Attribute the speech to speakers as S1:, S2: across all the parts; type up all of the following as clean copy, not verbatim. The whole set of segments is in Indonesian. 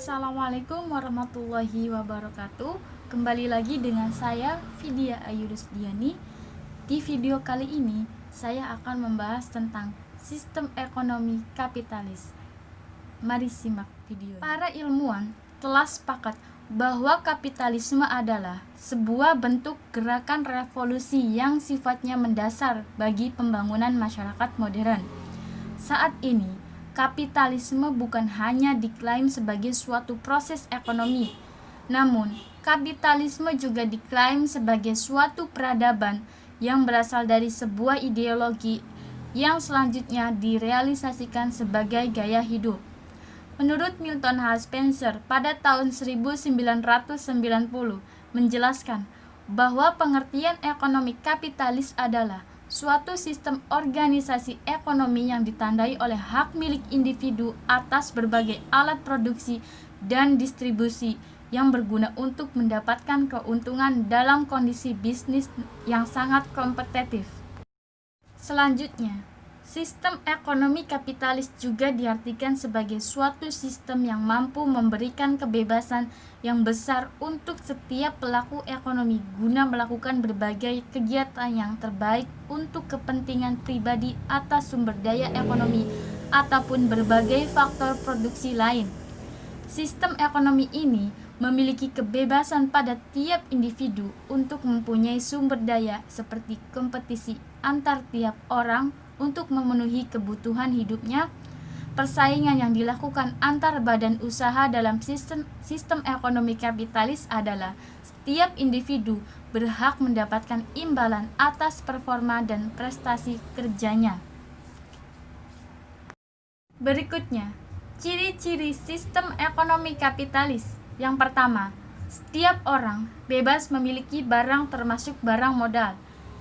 S1: Assalamualaikum warahmatullahi wabarakatuh. Kembali lagi dengan saya Vidya Ayu Rusdiani. Di video kali ini saya akan membahas tentang sistem ekonomi kapitalis. Mari simak video. Para ilmuwan telah sepakat bahwa kapitalisme adalah sebuah bentuk gerakan revolusi yang sifatnya mendasar bagi pembangunan masyarakat modern. Saat ini kapitalisme bukan hanya diklaim sebagai suatu proses ekonomi, namun kapitalisme juga diklaim sebagai suatu peradaban yang berasal dari sebuah ideologi yang selanjutnya direalisasikan sebagai gaya hidup. Menurut Milton H. Spencer pada tahun 1990 menjelaskan bahwa pengertian ekonomi kapitalis adalah suatu sistem organisasi ekonomi yang ditandai oleh hak milik individu atas berbagai alat produksi dan distribusi yang berguna untuk mendapatkan keuntungan dalam kondisi bisnis yang sangat kompetitif. Selanjutnya, sistem ekonomi kapitalis juga diartikan sebagai suatu sistem yang mampu memberikan kebebasan yang besar untuk setiap pelaku ekonomi guna melakukan berbagai kegiatan yang terbaik untuk kepentingan pribadi atas sumber daya ekonomi ataupun berbagai faktor produksi lain. Sistem ekonomi ini memiliki kebebasan pada tiap individu untuk mempunyai sumber daya seperti kompetisi antar tiap orang untuk memenuhi kebutuhan hidupnya. Persaingan yang dilakukan antar badan usaha dalam sistem ekonomi kapitalis adalah setiap individu berhak mendapatkan imbalan atas performa dan prestasi kerjanya. Berikutnya, ciri-ciri sistem ekonomi kapitalis. Yang pertama, setiap orang bebas memiliki barang termasuk barang modal.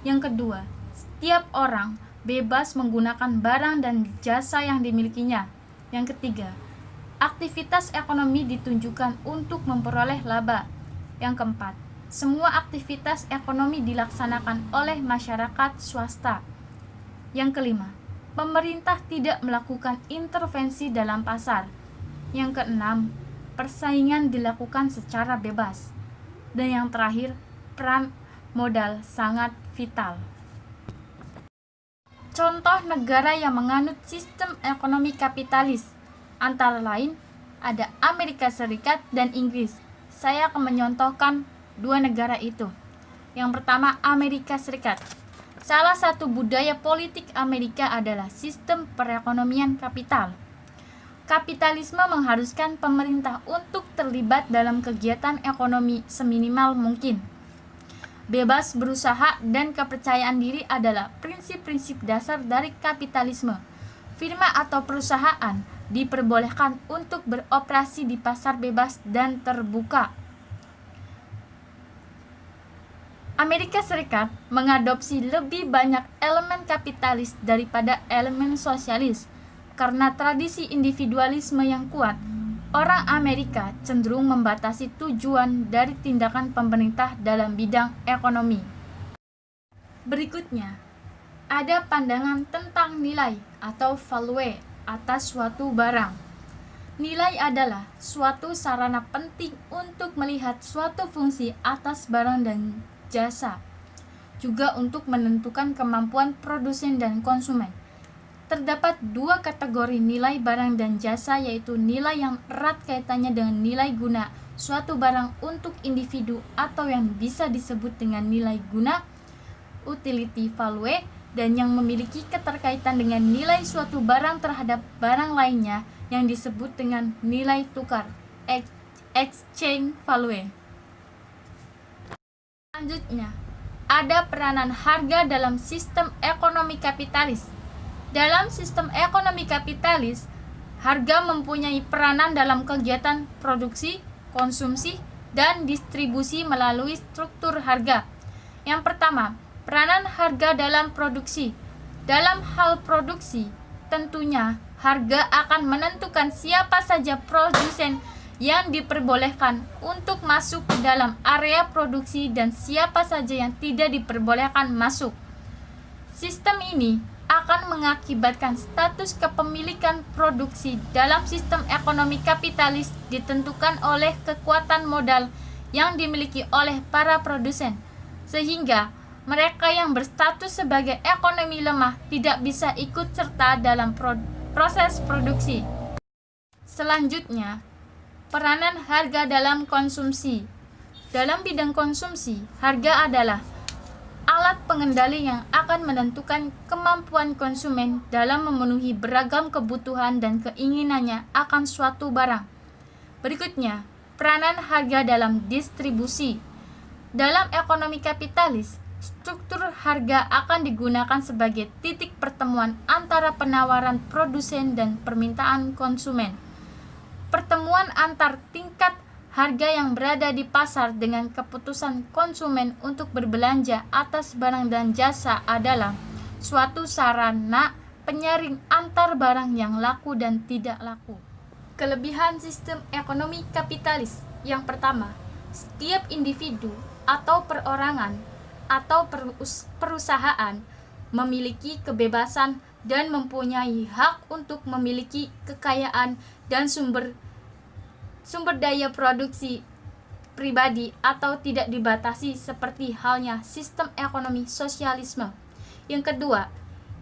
S1: Yang kedua, setiap orang bebas menggunakan barang dan jasa yang dimilikinya. Yang ketiga, aktivitas ekonomi ditunjukkan untuk memperoleh laba. Yang keempat, semua aktivitas ekonomi dilaksanakan oleh masyarakat swasta. Yang kelima, pemerintah tidak melakukan intervensi dalam pasar. Yang keenam, persaingan dilakukan secara bebas. Dan yang terakhir, peran modal sangat vital. Contoh negara yang menganut sistem ekonomi kapitalis antara lain ada Amerika Serikat dan Inggris. Saya akan menyontohkan dua negara itu. Yang pertama, Amerika Serikat. Salah satu budaya politik Amerika adalah sistem perekonomian kapital. Kapitalisme mengharuskan pemerintah untuk terlibat dalam kegiatan ekonomi seminimal mungkin. Bebas berusaha dan kepercayaan diri adalah prinsip-prinsip dasar dari kapitalisme. Firma atau perusahaan diperbolehkan untuk beroperasi di pasar bebas dan terbuka. Amerika Serikat mengadopsi lebih banyak elemen kapitalis daripada elemen sosialis. Karena tradisi individualisme yang kuat, orang Amerika cenderung membatasi tujuan dari tindakan pemerintah dalam bidang ekonomi. Berikutnya, ada pandangan tentang nilai atau value atas suatu barang. Nilai adalah suatu sarana penting untuk melihat suatu fungsi atas barang dan jasa, juga untuk menentukan kemampuan produsen dan konsumen. Terdapat dua kategori nilai barang dan jasa, yaitu nilai yang erat kaitannya dengan nilai guna suatu barang untuk individu atau yang bisa disebut dengan nilai guna, utility value, dan yang memiliki keterkaitan dengan nilai suatu barang terhadap barang lainnya yang disebut dengan nilai tukar, exchange value. Selanjutnya, ada peranan harga dalam sistem ekonomi kapitalis. Dalam sistem ekonomi kapitalis, harga mempunyai peranan dalam kegiatan produksi, konsumsi, dan distribusi melalui struktur harga. Yang pertama, peranan harga dalam produksi. Dalam hal produksi, tentunya harga akan menentukan siapa saja produsen yang diperbolehkan untuk masuk ke dalam area produksi dan siapa saja yang tidak diperbolehkan masuk. Sistem ini akan mengakibatkan status kepemilikan produksi dalam sistem ekonomi kapitalis ditentukan oleh kekuatan modal yang dimiliki oleh para produsen, sehingga mereka yang berstatus sebagai ekonomi lemah tidak bisa ikut serta dalam proses produksi. Selanjutnya, peranan harga dalam konsumsi. Dalam bidang konsumsi, harga adalah alat pengendali yang akan menentukan kemampuan konsumen dalam memenuhi beragam kebutuhan dan keinginannya akan suatu barang. Berikutnya, peranan harga dalam distribusi. Dalam ekonomi kapitalis, struktur harga akan digunakan sebagai titik pertemuan antara penawaran produsen dan permintaan konsumen. Pertemuan antar tingkat harga yang berada di pasar dengan keputusan konsumen untuk berbelanja atas barang dan jasa adalah suatu sarana penyaring antar barang yang laku dan tidak laku. Kelebihan sistem ekonomi kapitalis. Yang pertama, setiap individu atau perorangan atau perusahaan memiliki kebebasan dan mempunyai hak untuk memiliki kekayaan dan sumber daya produksi pribadi atau tidak dibatasi seperti halnya sistem ekonomi sosialisme. Yang kedua,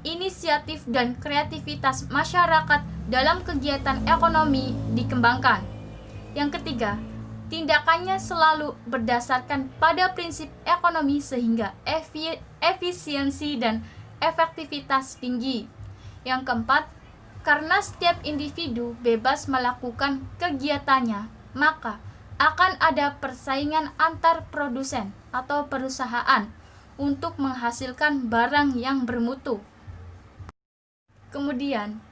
S1: inisiatif dan kreativitas masyarakat dalam kegiatan ekonomi dikembangkan. Yang ketiga, tindakannya selalu berdasarkan pada prinsip ekonomi sehingga efisiensi dan efektivitas tinggi. Yang keempat, karena setiap individu bebas melakukan kegiatannya, maka akan ada persaingan antar produsen atau perusahaan untuk menghasilkan barang yang bermutu. Kemudian,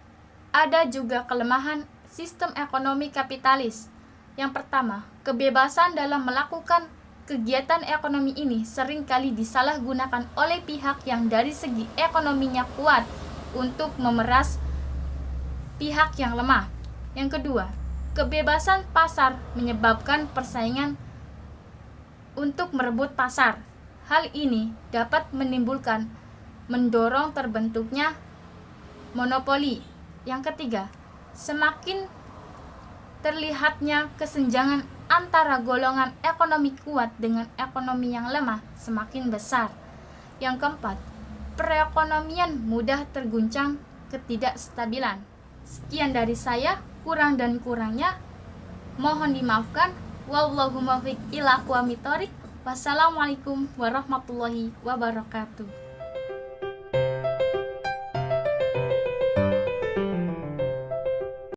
S1: ada juga kelemahan sistem ekonomi kapitalis. Yang pertama, kebebasan dalam melakukan kegiatan ekonomi ini seringkali disalahgunakan oleh pihak yang dari segi ekonominya kuat untuk memeras pihak yang lemah. Yang kedua, kebebasan pasar menyebabkan persaingan untuk merebut pasar. Hal ini dapat mendorong terbentuknya monopoli. Yang ketiga, semakin terlihatnya kesenjangan antara golongan ekonomi kuat dengan ekonomi yang lemah semakin besar. Yang keempat, perekonomian mudah terguncang ketidakstabilan. Sekian dari saya, kurang dan kurangnya mohon dimaafkan. Wallahu muwaffiq ila aqwamit thoriq. Wassalamualaikum warahmatullahi wabarakatuh.